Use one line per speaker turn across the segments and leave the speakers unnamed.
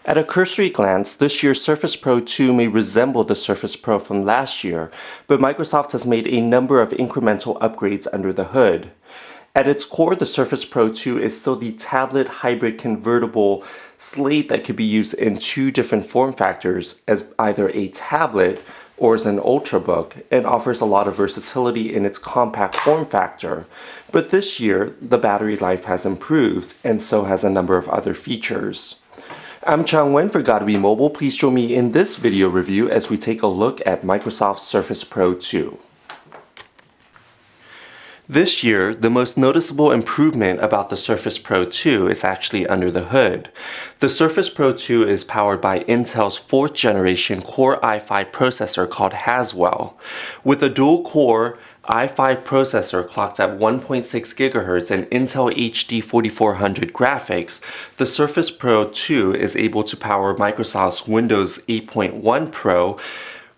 At a cursory glance, this year's Surface Pro 2 may resemble the Surface Pro from last year, but Microsoft has made a number of incremental upgrades under the hood. At its core, the Surface Pro 2 is still the tablet hybrid convertible slate that could be used in two different form factors as either a tablet or as an ultrabook, and offers a lot of versatility in its compact form factor. But this year, the battery life has improved, and so has a number of other features. I'm Chang Wen for Gotta Be Mobile. Please join me in this video review as we take a look at Microsoft's Surface Pro 2. This year, the most noticeable improvement about the Surface Pro 2 is actually under the hood. The Surface Pro 2 is powered by Intel's 4th generation Core i5 processor called Haswell. With a dual-core i5 processor clocked at 1.6 GHz and Intel HD 4400 graphics, the Surface Pro 2 is able to power Microsoft's Windows 8.1 Pro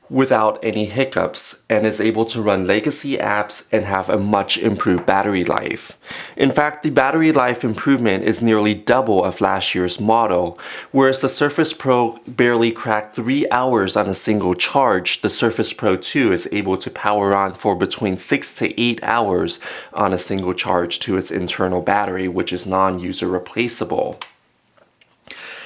without any hiccups and is able to run legacy apps and have a much improved battery life. In fact, the battery life improvement is nearly double of last year's model. Whereas the Surface Pro barely cracked 3 hours on a single charge, the Surface Pro 2 is able to power on for between 6 to 8 hours on a single charge to its internal battery, which is non-user replaceable.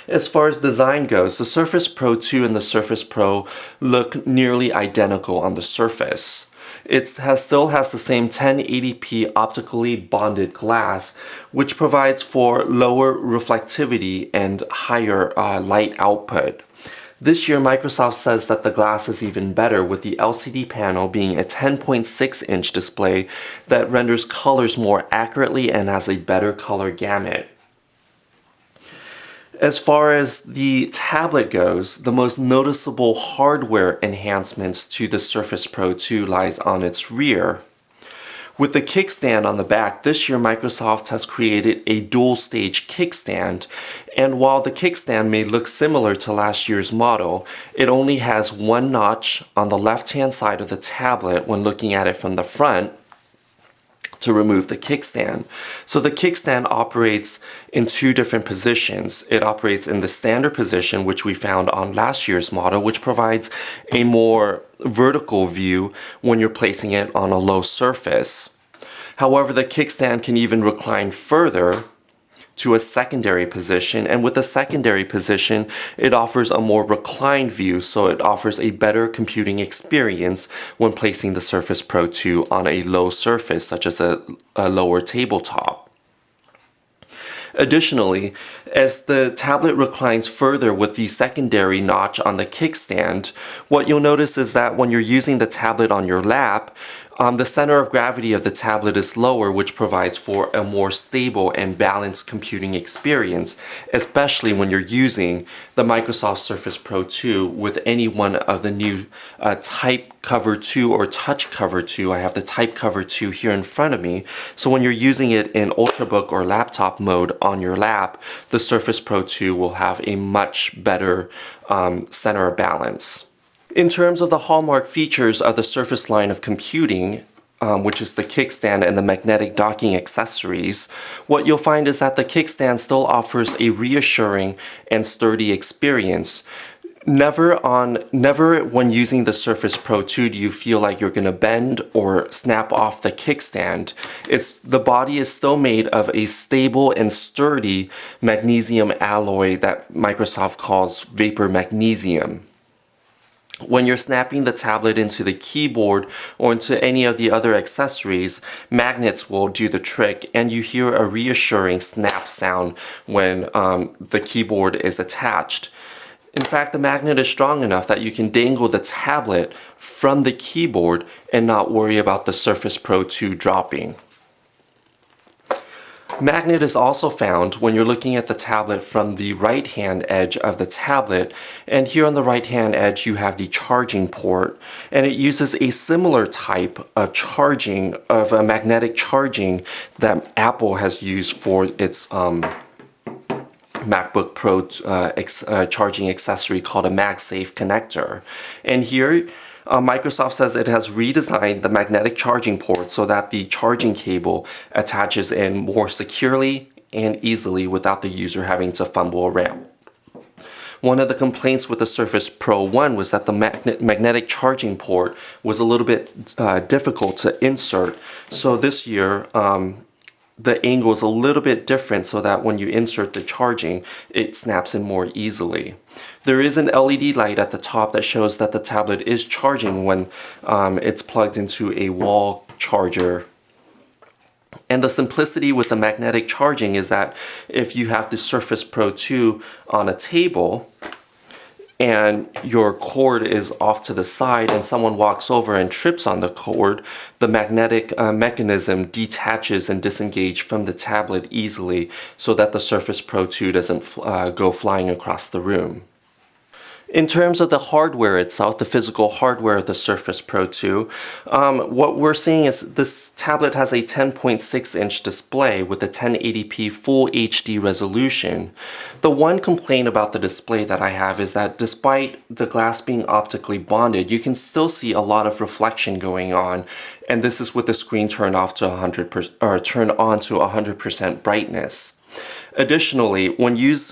As far as design goes, the Surface Pro 2 and the Surface Pro look nearly identical on the surface. It still has the same 1080p optically bonded glass, which provides for lower reflectivity and higher light output. This year, Microsoft says that the glass is even better, with the LCD panel being a 10.6-inch display that renders colors more accurately and has a better color gamut. As far as the tablet goes, the most noticeable hardware enhancements to the Surface Pro 2 lies on its rear. With the kickstand on the back, this year Microsoft has created a dual-stage kickstand, and while the kickstand may look similar to last year's model, it only has one notch on the left-hand side of the tablet when looking at it from the front to remove the kickstand. So the kickstand operates in two different positions. It operates in the standard position, which we found on last year's model, which provides a more vertical view when you're placing it on a low surface. However, the kickstand can even recline further to a secondary position, and with the secondary position, it offers a more reclined view, so it offers a better computing experience when placing the Surface Pro 2 on a low surface, such as a lower tabletop. Additionally, as the tablet reclines further with the secondary notch on the kickstand, what you'll notice is that when you're using the tablet on your lap, the center of gravity of the tablet is lower, which provides for a more stable and balanced computing experience, especially when you're using the Microsoft Surface Pro 2 with any one of the new Type Cover 2 or Touch Cover 2. I have the Type Cover 2 here in front of me. So when you're using it in Ultrabook or laptop mode on your lap, the Surface Pro 2 will have a much better center of balance. In terms of the hallmark features of the Surface line of computing, which is the kickstand and the magnetic docking accessories, what you'll find is that the kickstand still offers a reassuring and sturdy experience. Never when using the Surface Pro 2 do you feel like you're going to bend or snap off the kickstand. The body is still made of a stable and sturdy magnesium alloy that Microsoft calls vapor magnesium. When you're snapping the tablet into the keyboard or into any of the other accessories, magnets will do the trick, and you hear a reassuring snap sound when the keyboard is attached. In fact, the magnet is strong enough that you can dangle the tablet from the keyboard and not worry about the Surface Pro 2 dropping. Magnet is also found when you're looking at the tablet from the right-hand edge of the tablet, and here on the right-hand edge you have the charging port, and it uses a similar type of charging, of a magnetic charging that Apple has used for its MacBook Pro charging accessory called a MagSafe connector. And here Microsoft says it has redesigned the magnetic charging port so that the charging cable attaches in more securely and easily without the user having to fumble around. One of the complaints with the Surface Pro 1 was that the magnetic charging port was a little bit difficult to insert. So this year, the angle is a little bit different so that when you insert the charging, it snaps in more easily. There is an LED light at the top that shows that the tablet is charging when it's plugged into a wall charger. And the simplicity with the magnetic charging is that if you have the Surface Pro 2 on a table, and your cord is off to the side and someone walks over and trips on the cord, the magnetic mechanism detaches and disengages from the tablet easily so that the Surface Pro 2 doesn't go flying across the room. In terms of the hardware itself, the physical hardware of the Surface Pro 2, what we're seeing is this tablet has a 10.6-inch display with a 1080p Full HD resolution. The one complaint about the display that I have is that despite the glass being optically bonded, you can still see a lot of reflection going on, and this is with the screen turned off to 100% or turned on to 100% brightness. Additionally, when used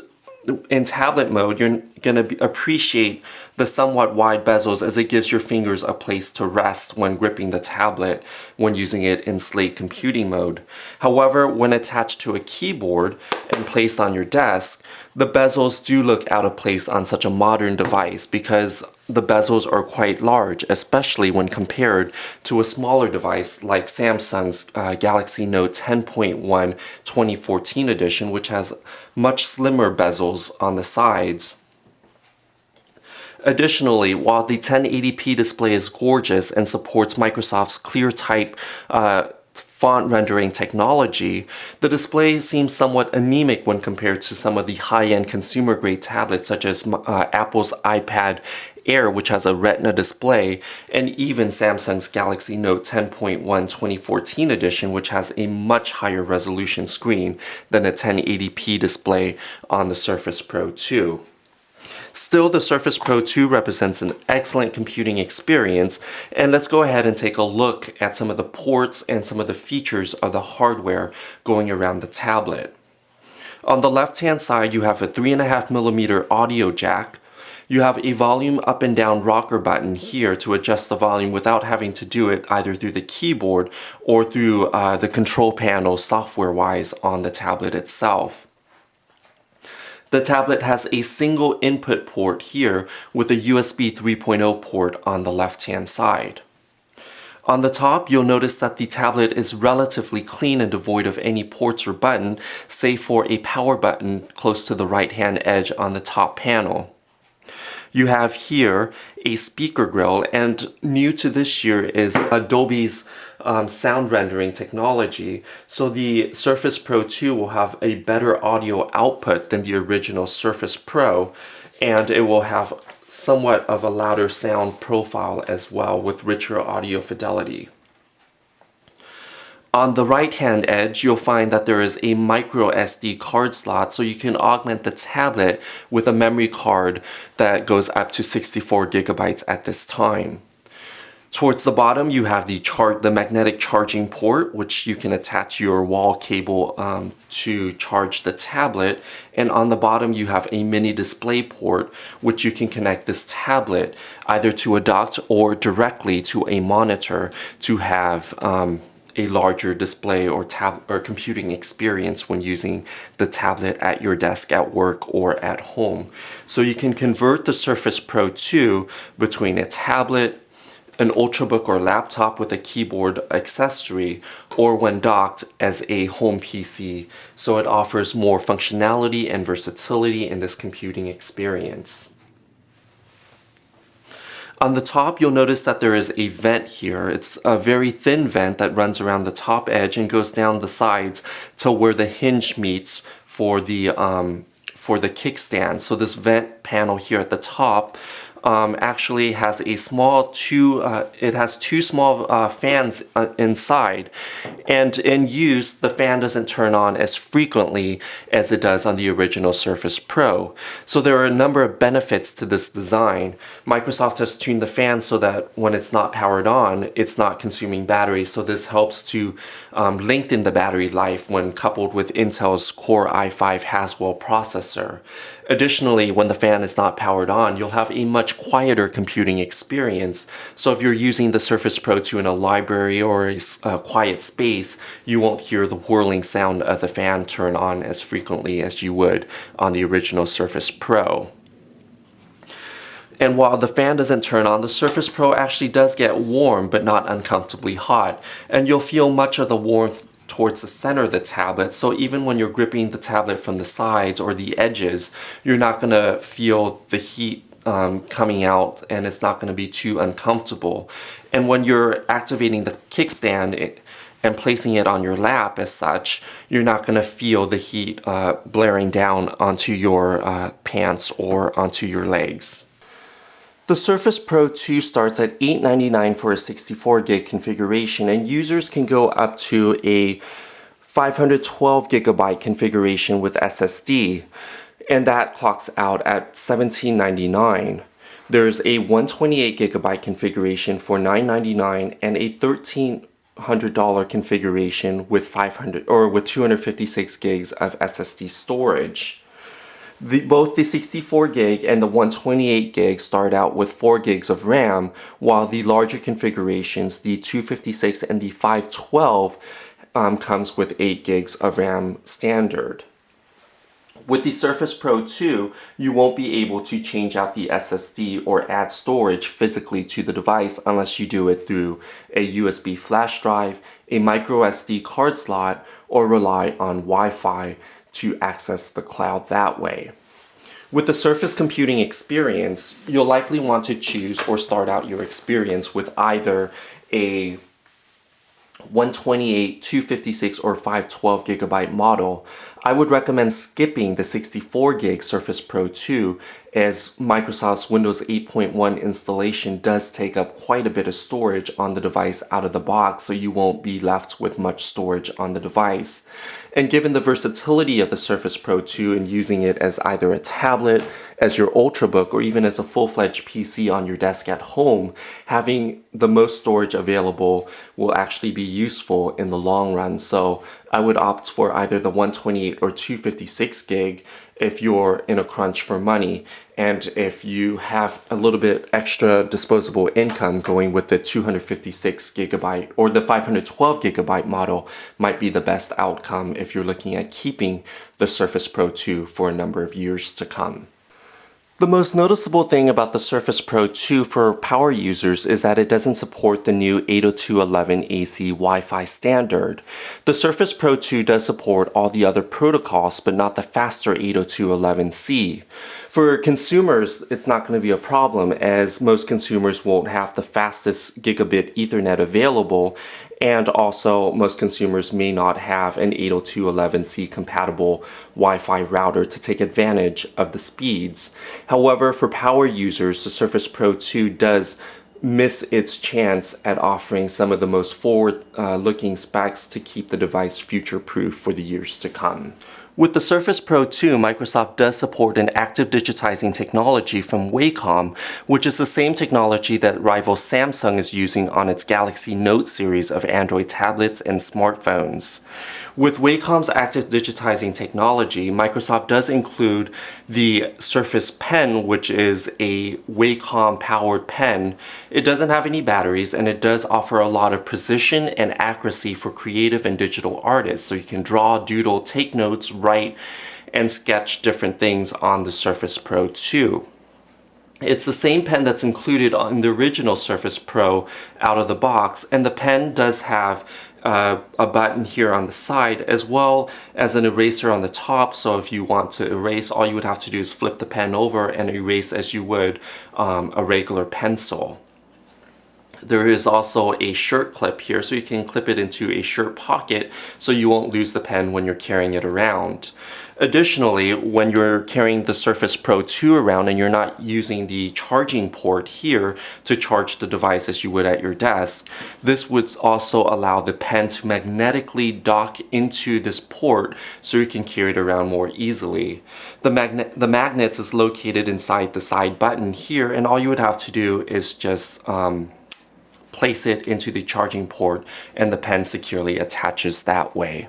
in tablet mode, you're going to appreciate the somewhat wide bezels as it gives your fingers a place to rest when gripping the tablet when using it in slate computing mode. However, when attached to a keyboard and placed on your desk, the bezels do look out of place on such a modern device because the bezels are quite large, especially when compared to a smaller device like Samsung's Galaxy Note 10.1 2014 edition, which has much slimmer bezels on the sides. Additionally, while the 1080p display is gorgeous and supports Microsoft's ClearType font rendering technology, the display seems somewhat anemic when compared to some of the high-end consumer-grade tablets such as Apple's iPad Air, which has a Retina display, and even Samsung's Galaxy Note 10.1 2014 edition, which has a much higher resolution screen than a 1080p display on the Surface Pro 2. Still, the Surface Pro 2 represents an excellent computing experience, and let's go ahead and take a look at some of the ports and some of the features of the hardware going around the tablet. On the left-hand side, you have a 3.5mm audio jack. You have a volume up and down rocker button here to adjust the volume without having to do it either through the keyboard or through the control panel software-wise on the tablet itself. The tablet has a single input port here with a USB 3.0 port on the left-hand side. On the top, you'll notice that the tablet is relatively clean and devoid of any ports or button, save for a power button close to the right-hand edge on the top panel. You have here a speaker grill, and new to this year is Adobe's sound rendering technology. So the Surface Pro 2 will have a better audio output than the original Surface Pro, and it will have somewhat of a louder sound profile as well with richer audio fidelity. On the right-hand edge, you'll find that there is a micro SD card slot, so you can augment the tablet with a memory card that goes up to 64 gigabytes at this time. Towards the bottom, you have the magnetic charging port, which you can attach your wall cable to charge the tablet. And on the bottom, you have a mini display port, which you can connect this tablet either to a dock or directly to a monitor to have a larger display or computing experience when using the tablet at your desk at work or at home. So you can convert the Surface Pro 2 between a tablet, an Ultrabook or laptop with a keyboard accessory, or when docked as a home PC, so it offers more functionality and versatility in this computing experience. On the top, you'll notice that there is a vent here. It's a very thin vent that runs around the top edge and goes down the sides to where the hinge meets for the kickstand. So this vent panel here at the top actually has a small two small fans inside, and in use the fan doesn't turn on as frequently as it does on the original Surface Pro. So there are a number of benefits to this design. Microsoft has tuned the fan so that when it's not powered on, it's not consuming battery, so this helps to lengthen the battery life when coupled with Intel's Core i5 Haswell processor. Additionally, when the fan is not powered on, you'll have a much quieter computing experience. So if you're using the Surface Pro 2 in a library or a quiet space, you won't hear the whirling sound of the fan turn on as frequently as you would on the original Surface Pro. And while the fan doesn't turn on, the Surface Pro actually does get warm but not uncomfortably hot. And you'll feel much of the warmth towards the center of the tablet, so even when you're gripping the tablet from the sides or the edges, you're not going to feel the heat coming out, and it's not going to be too uncomfortable. And when you're activating the kickstand and placing it on your lap as such, you're not going to feel the heat blaring down onto your pants or onto your legs. The Surface Pro 2 starts at $899 for a 64 gig configuration, and users can go up to a 512 gigabyte configuration with SSD, and that clocks out at $1799. There's a 128 gigabyte configuration for $999 and a $1,300 configuration with 256 gigs of SSD storage. Both the 64 gig and the 128 gig start out with 4 gigs of RAM, while the larger configurations, the 256 and the 512, comes with 8 gigs of RAM standard. With the Surface Pro 2, you won't be able to change out the SSD or add storage physically to the device unless you do it through a USB flash drive, a micro SD card slot, or rely on Wi-Fi to access the cloud that way. With the Surface computing experience, you'll likely want to choose or start out your experience with either a 128, 256, or 512 gigabyte model. I would recommend skipping the 64 gig Surface Pro 2, as Microsoft's Windows 8.1 installation does take up quite a bit of storage on the device out of the box, so you won't be left with much storage on the device. And given the versatility of the Surface Pro 2 and using it as either a tablet, as your Ultrabook, or even as a full-fledged PC on your desk at home, having the most storage available will actually be useful in the long run. So I would opt for either the 128 or 256 gig if you're in a crunch for money, and if you have a little bit extra disposable income, going with the 256 gigabyte or the 512 gigabyte model might be the best outcome if you're looking at keeping the Surface Pro 2 for a number of years to come. The most noticeable thing about the Surface Pro 2 for power users is that it doesn't support the new 802.11ac Wi-Fi standard. The Surface Pro 2 does support all the other protocols, but not the faster 802.11c. For consumers, it's not going to be a problem, as most consumers won't have the fastest gigabit Ethernet available, and also most consumers may not have an 802.11c compatible Wi-Fi router to take advantage of the speeds. However, for power users, the Surface Pro 2 does miss its chance at offering some of the most forward-looking specs to keep the device future-proof for the years to come. With the Surface Pro 2, Microsoft does support an active digitizing technology from Wacom, which is the same technology that rival Samsung is using on its Galaxy Note series of Android tablets and smartphones. With Wacom's active digitizing technology, Microsoft does include the Surface Pen, which is a Wacom-powered pen. It doesn't have any batteries, and it does offer a lot of precision and accuracy for creative and digital artists. So you can draw, doodle, take notes, write, and sketch different things on the Surface Pro 2. It's the same pen that's included on the original Surface Pro out of the box, and the pen does have a button here on the side, as well as an eraser on the top. So if you want to erase, all you would have to do is flip the pen over and erase as you would a regular pencil. There is also a shirt clip here, so you can clip it into a shirt pocket so you won't lose the pen when you're carrying it around. Additionally, when you're carrying the Surface Pro 2 around and you're not using the charging port here to charge the device as you would at your desk, this would also allow the pen to magnetically dock into this port so you can carry it around more easily. The magnet is located inside the side button here, and all you would have to do is just place it into the charging port, and the pen securely attaches that way.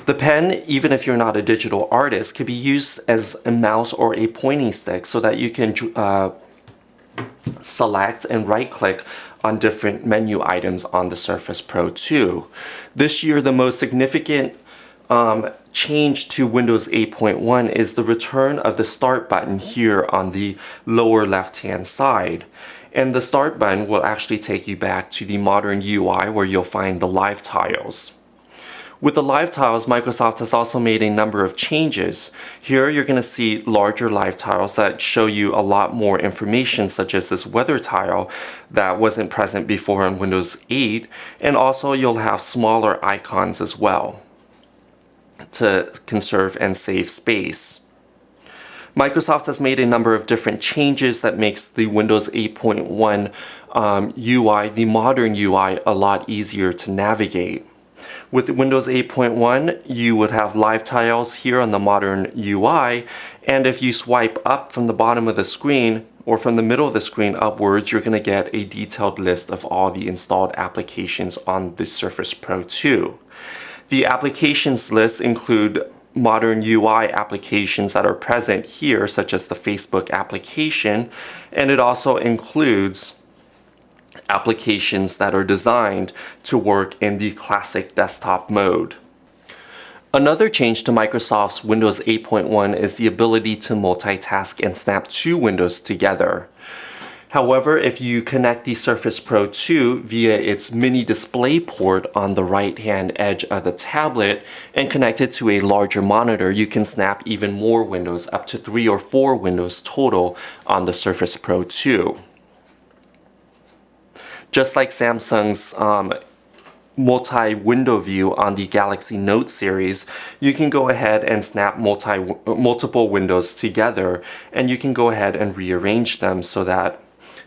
The pen, even if you're not a digital artist, can be used as a mouse or a pointing stick so that you can select and right-click on different menu items on the Surface Pro 2. This year, the most significant change to Windows 8.1 is the return of the Start button here on the lower left-hand side. And the Start button will actually take you back to the modern UI where you'll find the live tiles. With the live tiles, Microsoft has also made a number of changes. Here you're going to see larger live tiles that show you a lot more information, such as this weather tile that wasn't present before on Windows 8, and also you'll have smaller icons as well to conserve and save space. Microsoft has made a number of different changes that makes the Windows 8.1 UI, the modern UI, a lot easier to navigate. With Windows 8.1, you would have live tiles here on the modern UI, and if you swipe up from the bottom of the screen or from the middle of the screen upwards, you're going to get a detailed list of all the installed applications on the Surface Pro 2. The applications list include modern UI applications that are present here, such as the Facebook application, and it also includes applications that are designed to work in the classic desktop mode. Another change to Microsoft's Windows 8.1 is the ability to multitask and snap two windows together. However, if you connect the Surface Pro 2 via its mini display port on the right-hand edge of the tablet and connect it to a larger monitor, you can snap even more windows, up to 3 or 4 windows total on the Surface Pro 2. Just like Samsung's multi-window view on the Galaxy Note series, you can go ahead and snap multiple windows together, and you can go ahead and rearrange them so that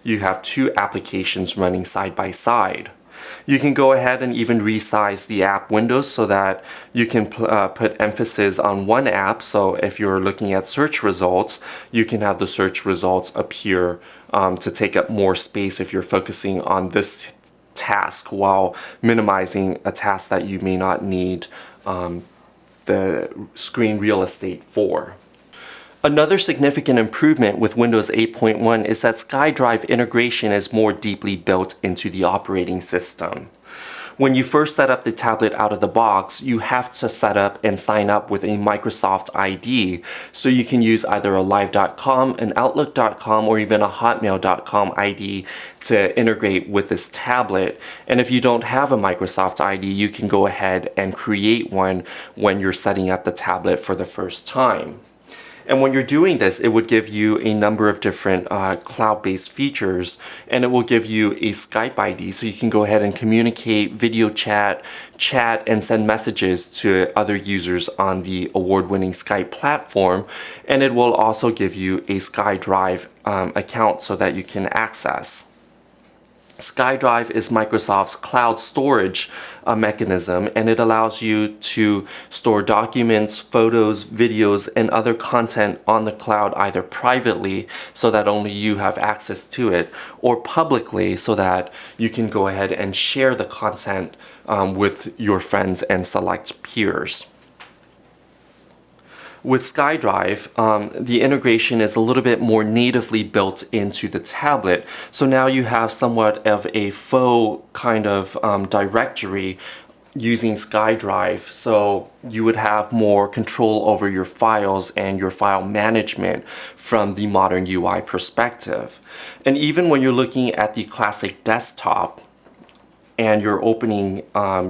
you have two applications running side by side. You can go ahead and even resize the app windows so that you can put emphasis on one app. So if you're looking at search results, you can have the search results appear to take up more space if you're focusing on this task while minimizing a task that you may not need the screen real estate for. Another significant improvement with Windows 8.1 is that SkyDrive integration is more deeply built into the operating system. When you first set up the tablet out of the box, you have to set up and sign up with a Microsoft ID, so you can use either a live.com, an outlook.com, or even a hotmail.com ID to integrate with this tablet. And if you don't have a Microsoft ID, you can go ahead and create one when you're setting up the tablet for the first time. And when you're doing this, it would give you a number of different cloud-based features, and it will give you a Skype ID so you can go ahead and communicate, video chat, and send messages to other users on the award-winning Skype platform. And it will also give you a SkyDrive account so that you can access. SkyDrive is Microsoft's cloud storage mechanism, and it allows you to store documents, photos, videos, and other content on the cloud either privately so that only you have access to it, or publicly so that you can go ahead and share the content with your friends and select peers. With SkyDrive, the integration is a little bit more natively built into the tablet. So now you have somewhat of a faux kind of directory using SkyDrive. So you would have more control over your files and your file management from the modern UI perspective. And even when you're looking at the classic desktop and you're opening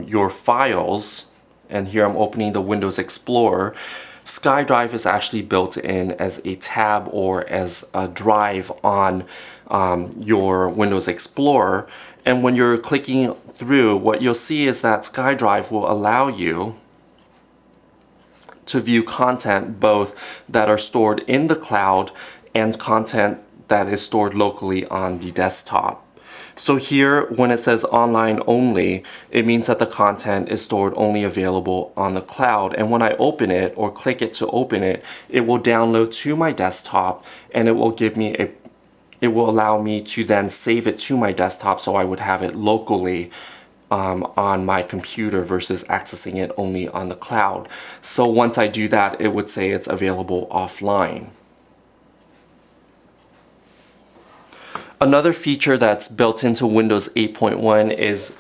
your files, and here I'm opening the Windows Explorer, SkyDrive is actually built in as a tab or as a drive on your Windows Explorer. And when you're clicking through, what you'll see is that SkyDrive will allow you to view content both that are stored in the cloud and content that is stored locally on the desktop. So here, when it says online only, it means that the content is stored only available on the cloud. And when I open it or click it to open it, it will download to my desktop, and it will give me it will allow me to then save it to my desktop so I would have it locally on my computer versus accessing it only on the cloud. So once I do that, it would say it's available offline. Another feature that's built into Windows 8.1 is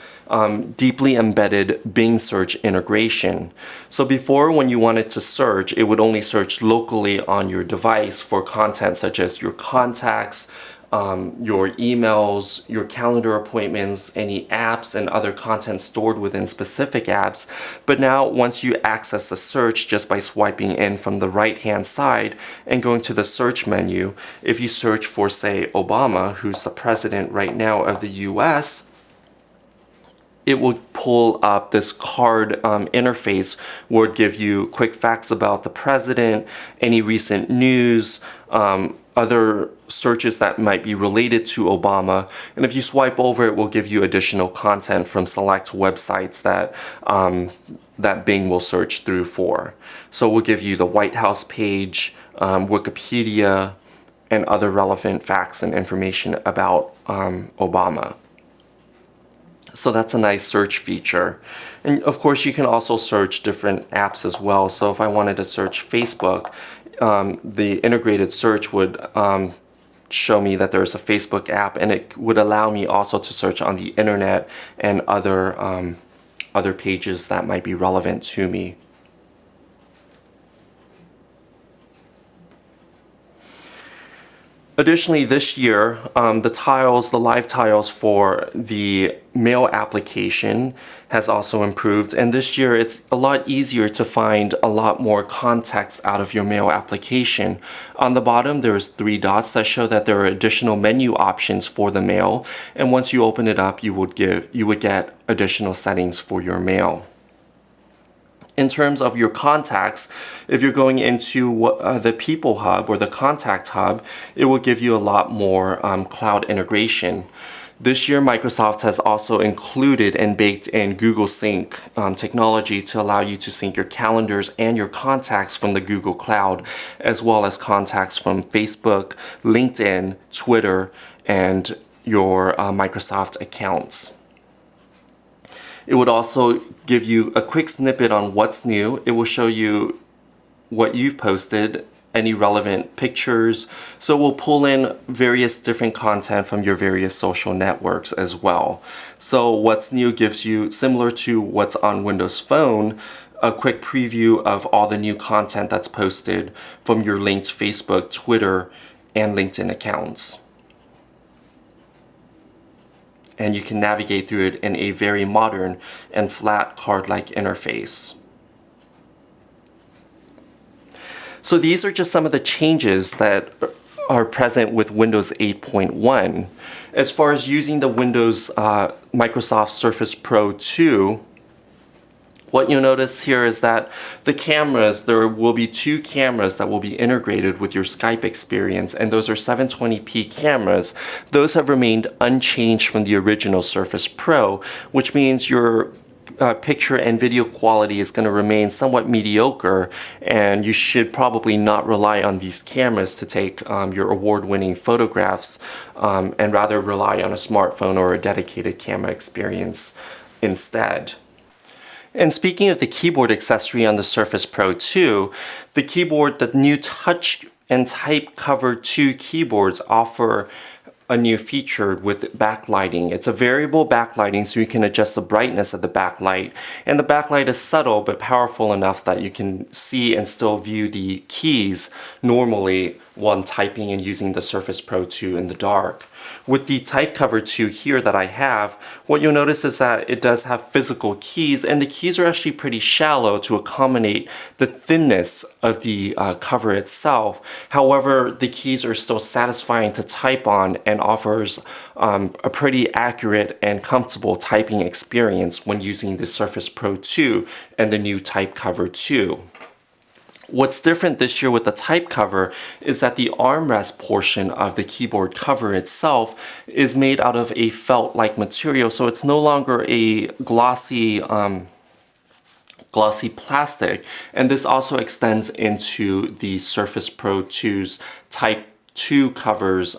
deeply embedded Bing search integration. So before, when you wanted to search, it would only search locally on your device for content such as your contacts, your emails, your calendar appointments, any apps and other content stored within specific apps. But now once you access the search just by swiping in from the right hand side and going to the search menu, if you search for, say, Obama, who's the president right now of the US, it will pull up this card interface where it gives you quick facts about the president, any recent news, other searches that might be related to Obama. And if you swipe over, it will give you additional content from select websites that, that Bing will search through for. So we'll give you the White House page, Wikipedia, and other relevant facts and information about Obama. So that's a nice search feature. And of course, you can also search different apps as well. So if I wanted to search Facebook, the integrated search would show me that there's a Facebook app, and it would allow me also to search on the internet and other pages that might be relevant to me. Additionally, this year, the live tiles for the mail application has also improved. And this year, it's a lot easier to find a lot more context out of your mail application. On the bottom, there's 3 dots that show that there are additional menu options for the mail. And once you open it up, you would get additional settings for your mail. In terms of your contacts, if you're going into the People Hub or the Contact Hub, it will give you a lot more cloud integration. This year, Microsoft has also included and baked in Google Sync technology to allow you to sync your calendars and your contacts from the Google Cloud, as well as contacts from Facebook, LinkedIn, Twitter, and your Microsoft accounts. It would also give you a quick snippet on what's new. It will show you what you've posted, any relevant pictures. So we'll pull in various different content from your various social networks as well. So what's new gives you, similar to what's on Windows Phone, a quick preview of all the new content that's posted from your linked Facebook, Twitter, and LinkedIn accounts. And you can navigate through it in a very modern and flat card-like interface. So these are just some of the changes that are present with Windows 8.1. As far as using the Microsoft Surface Pro 2, what you'll notice here is that the cameras, there will be 2 cameras that will be integrated with your Skype experience, and those are 720p cameras. Those have remained unchanged from the original Surface Pro, which means your picture and video quality is going to remain somewhat mediocre, and you should probably not rely on these cameras to take your award-winning photographs, and rather rely on a smartphone or a dedicated camera experience instead. And speaking of the keyboard accessory on the Surface Pro 2, the new Touch and Type Cover 2 keyboards offer a new feature with backlighting. It's a variable backlighting, so you can adjust the brightness of the backlight. And the backlight is subtle but powerful enough that you can see and still view the keys normally while typing and using the Surface Pro 2 in the dark. With the Type Cover 2 here that I have, what you'll notice is that it does have physical keys, and the keys are actually pretty shallow to accommodate the thinness of the cover itself. However, the keys are still satisfying to type on and offers a pretty accurate and comfortable typing experience when using the Surface Pro 2 and the new Type Cover 2. What's different this year with the type cover is that the armrest portion of the keyboard cover itself is made out of a felt-like material, so it's no longer a glossy plastic, and this also extends into the Surface Pro 2's Type 2 covers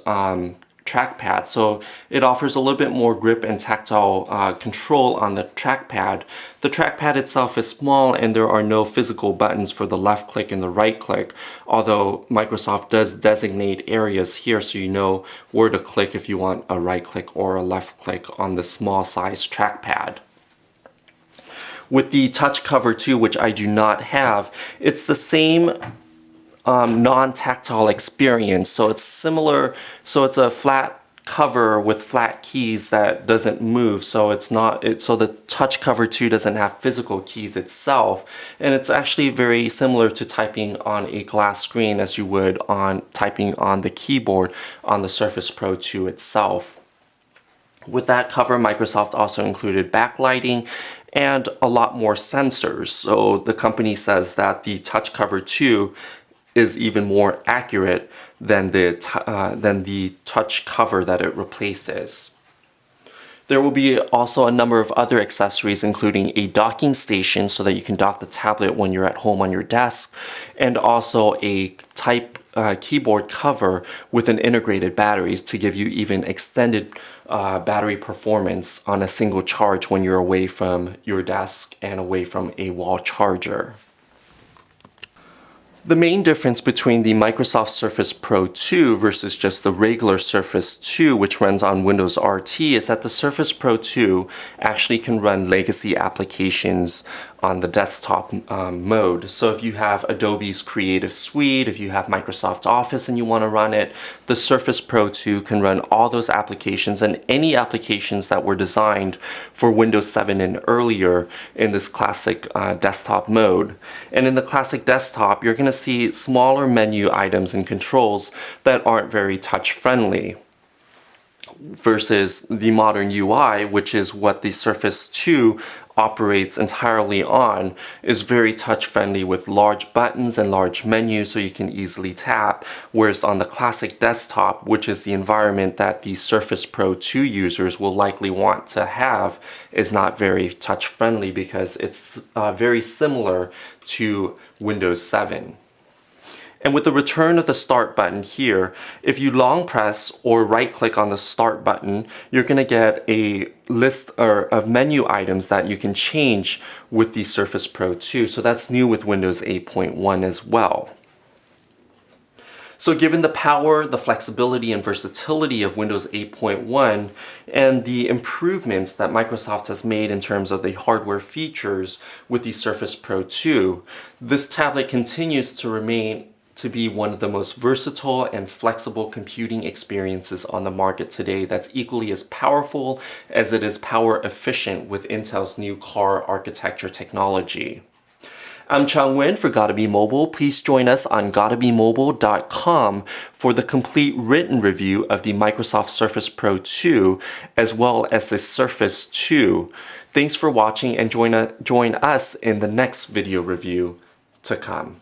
trackpad. So it offers a little bit more grip and tactile control on the trackpad. The trackpad itself is small and there are no physical buttons for the left click and the right click, although Microsoft does designate areas here so you know where to click if you want a right click or a left click on the small size trackpad. With the touch cover too, which I do not have, it's the same non-tactile experience. So it's similar, so it's a flat cover with flat keys that doesn't move, so so the touch cover too doesn't have physical keys itself, and it's actually very similar to typing on a glass screen as you would on typing on the keyboard on the Surface Pro 2 itself. With that cover, Microsoft also included backlighting and a lot more sensors. So the company says that the touch cover 2 is even more accurate than the touch cover that it replaces. There will be also a number of other accessories, including a docking station so that you can dock the tablet when you're at home on your desk, and also a type keyboard cover with an integrated battery to give you even extended battery performance on a single charge when you're away from your desk and away from a wall charger. The main difference between the Microsoft Surface Pro 2 versus just the regular Surface 2, which runs on Windows RT, is that the Surface Pro 2 actually can run legacy applications on the desktop mode. So if you have Adobe's Creative Suite, if you have Microsoft Office and you want to run it, the Surface Pro 2 can run all those applications and any applications that were designed for Windows 7 and earlier in this classic desktop mode. And in the classic desktop, you're going to see smaller menu items and controls that aren't very touch friendly, versus the modern UI, which is what the Surface 2 operates entirely on, is very touch friendly with large buttons and large menus so you can easily tap, whereas on the classic desktop, which is the environment that the Surface Pro 2 users will likely want to have, is not very touch friendly because it's very similar to Windows 7. And with the return of the start button here, if you long press or right click on the start button, you're going to get a list of menu items that you can change with the Surface Pro 2. So that's new with Windows 8.1 as well. So given the power, the flexibility, and versatility of Windows 8.1 and the improvements that Microsoft has made in terms of the hardware features with the Surface Pro 2, this tablet continues to be one of the most versatile and flexible computing experiences on the market today that's equally as powerful as it is power efficient with Intel's new car architecture technology. I'm Chang Nguyen for Gotta Be Mobile. Please join us on gottabemobile.com for the complete written review of the Microsoft Surface Pro 2 as well as the Surface 2. Thanks for watching and join us in the next video review to come.